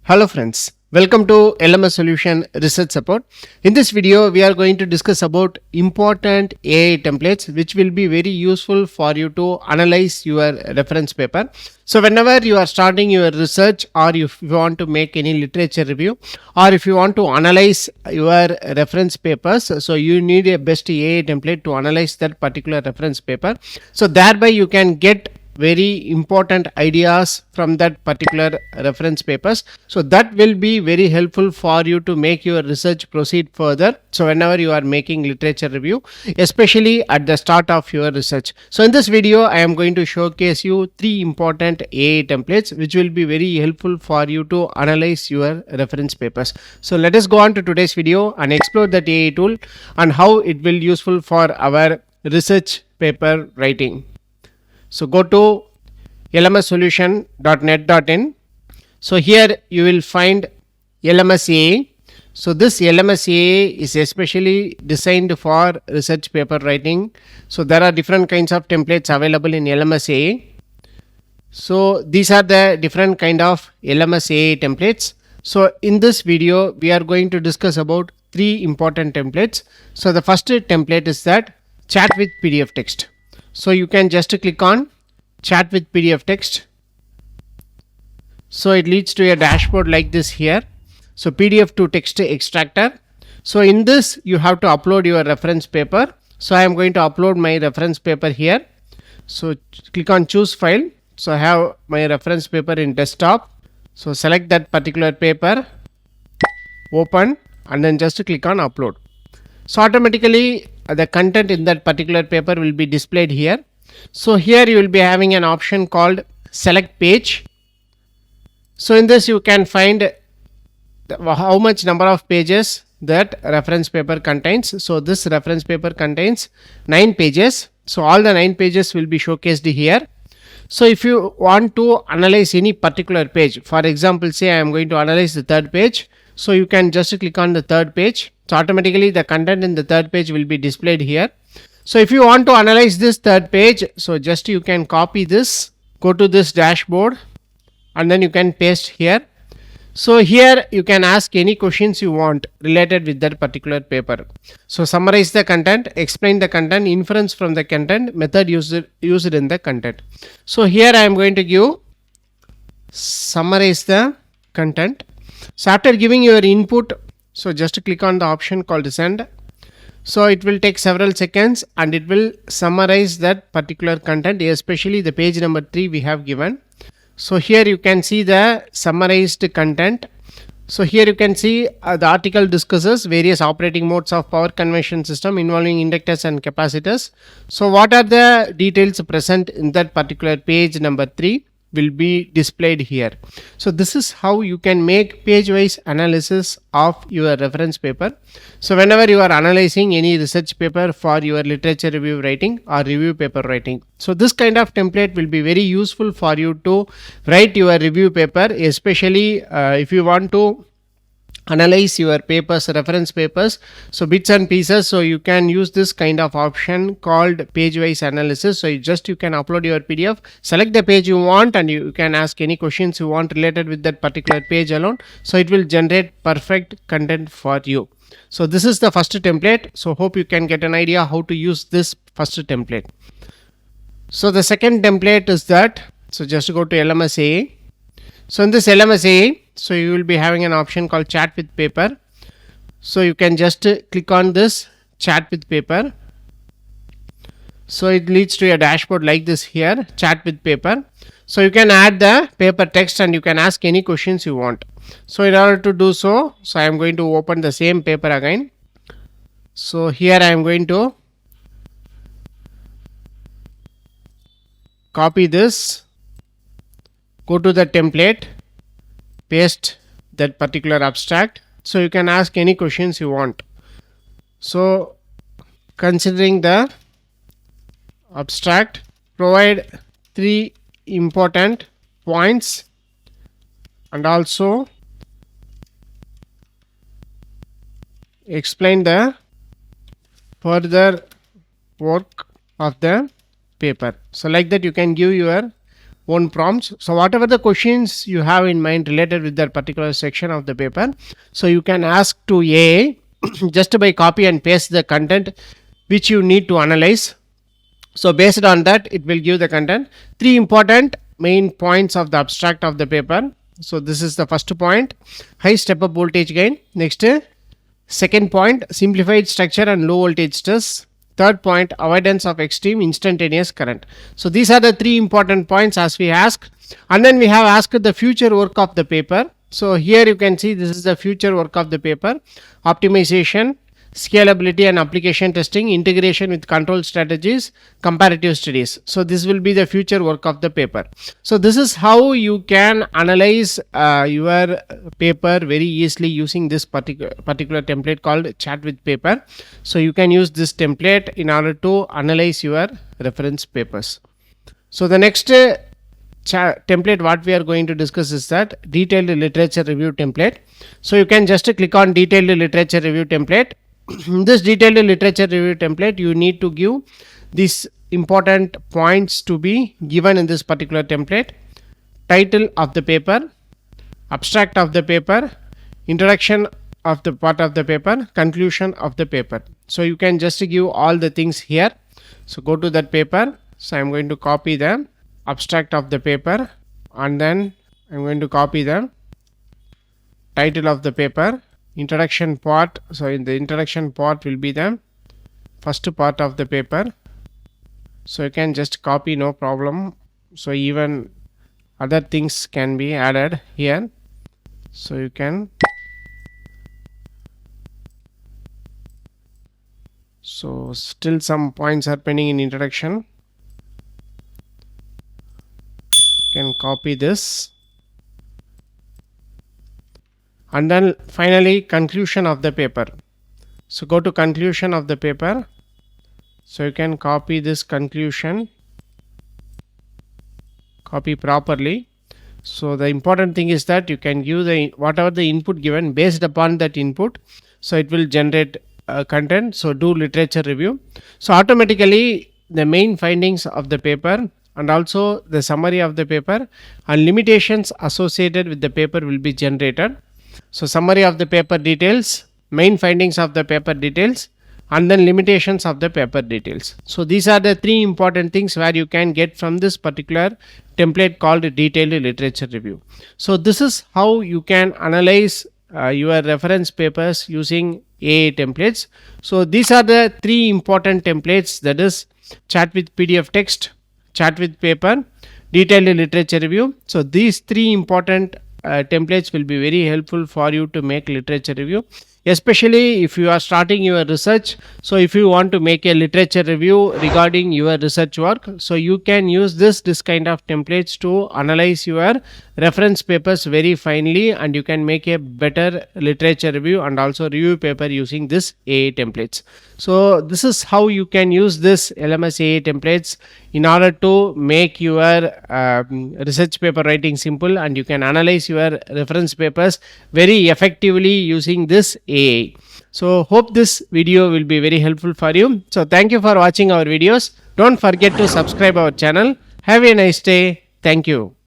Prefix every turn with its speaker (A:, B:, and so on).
A: Hello friends, welcome to LMS Solution Research Support. In this video, we are going to discuss about important AI templates which will be very useful for you to analyze your reference paper. So whenever you are starting your research, or if you want to make any literature review, or if you want to analyze your reference papers, so you need a best AI template to analyze that particular reference paper. So thereby you can get very important ideas from that particular reference papers. So that will be very helpful for you to make your research proceed further. So whenever you are making literature review, especially at the start of your research. So in this video, I am going to showcase you 3 important AI templates which will be very helpful for you to analyze your reference papers. So let us go on to today's video and explore that AI tool and how it will useful for our research paper writing. So go to lmssolution.net.in. So here you will find LMS AI. So this LMS AI is especially designed for research paper writing. So there are different kinds of templates available in LMS AI. So these are the different kind of LMS AI templates. So in this video, we are going to discuss about 3 important templates. So the first template is that chat with PDF text. So you can just click on chat with PDF text. So it leads to a dashboard like this here. So PDF to text extractor. So in this you have to upload your reference paper. So I am going to upload my reference paper here. So click on choose file. So I have my reference paper in desktop. So select that particular paper, open, and then just click on upload. So automatically the content in that particular paper will be displayed here. So here you will be having an option called select page. So in this you can find how much number of pages that reference paper contains. So this reference paper contains 9 pages. So all the 9 pages will be showcased here. So if you want to analyze any particular page, for example, say I am going to analyze the 3rd page. So you can just click on the 3rd page. So automatically the content in the 3rd page will be displayed here. So if you want to analyze this 3rd page, so just you can copy this, go to this dashboard, and then you can paste here. So here you can ask any questions you want related with that particular paper. So summarize the content, explain the content, inference from the content, method used in the content. So here I am going to give summarize the content. So after giving your input, so just click on the option called send. So it will take several seconds and it will summarize that particular content, especially the page number 3 we have given. So here you can see the summarized content. So here you can see the article discusses various operating modes of power conversion system involving inductors and capacitors. So what are the details present in that particular page number 3 will be displayed here. So this is how you can make page wise analysis of your reference paper. So whenever you are analyzing any research paper for your literature review writing or review paper writing, so this kind of template will be very useful for you to write your review paper, especially if you want to analyze your papers, reference papers, so bits and pieces. So you can use this kind of option called page wise analysis. So you can upload your PDF, select the page you want, and you can ask any questions you want related with that particular page alone. So it will generate perfect content for you. So this is the first template. So hope you can get an idea how to use this first template. So the second template is that, so just go to LMS AI. So in this LMS AI, so you will be having an option called chat with paper. So you can just click on this chat with paper. So it leads to a dashboard like this here, chat with paper. So you can add the paper text and you can ask any questions you want. So in order to do so, I am going to open the same paper again. So here I am going to copy this, go to the template, paste that particular abstract. So you can ask any questions you want. So considering the abstract, provide 3 important points and also explain the further work of the paper. So like that you can give your own prompts. So whatever the questions you have in mind related with that particular section of the paper, so you can ask to AI just by copy and paste the content which you need to analyze. So based on that, it will give the content. 3 important main points of the abstract of the paper. So this is the first point, high step up voltage gain. Next, second point, simplified structure and low voltage stress. Third point, avoidance of extreme instantaneous current. So these are the 3 important points as we ask. And then we have asked the future work of the paper. So here you can see this is the future work of the paper: optimization, scalability and application testing, integration with control strategies, comparative studies. So this will be the future work of the paper. So this is how you can analyze your paper very easily using this particular template called chat with paper. So you can use this template in order to analyze your reference papers. So the next template what we are going to discuss is that detailed literature review template. So you can just click on detailed literature review template. This detailed literature review template, you need to give these important points to be given in this particular template: title of the paper, abstract of the paper, introduction of the part of the paper, conclusion of the paper. So you can just give all the things here. So go to that paper. So I'm going to copy the abstract of the paper, and then I'm going to copy the title of the paper, introduction part. So in the introduction part will be the first part of the paper. So you can just copy, no problem. So even other things can be added here. So you can, so still some points are pending in introduction. You can copy this. And then finally conclusion of the paper. So go to conclusion of the paper. So you can copy this conclusion, copy properly. So the important thing is that you can give the whatever the input given, based upon that input, so it will generate content. So do literature review. So automatically the main findings of the paper and also the summary of the paper and limitations associated with the paper will be generated. So summary of the paper details, main findings of the paper details, and then limitations of the paper details. So these are the 3 important things where you can get from this particular template called detailed literature review. So this is how you can analyze your reference papers using AI templates. So these are the 3 important templates, that is chat with PDF text, chat with paper, detailed literature review. So these 3 important templates will be very helpful for you to make literature review, especially if you are starting your research. So if you want to make a literature review regarding your research work, so you can use this kind of templates to analyze your reference papers very finely, and you can make a better literature review and also review paper using this AI templates. So this is how you can use this LMS AI templates in order to make your research paper writing simple, and you can analyze your reference papers very effectively using this AI. So hope this video will be very helpful for you. So thank you for watching our videos. Don't forget to subscribe our channel. Have a nice day. Thank you.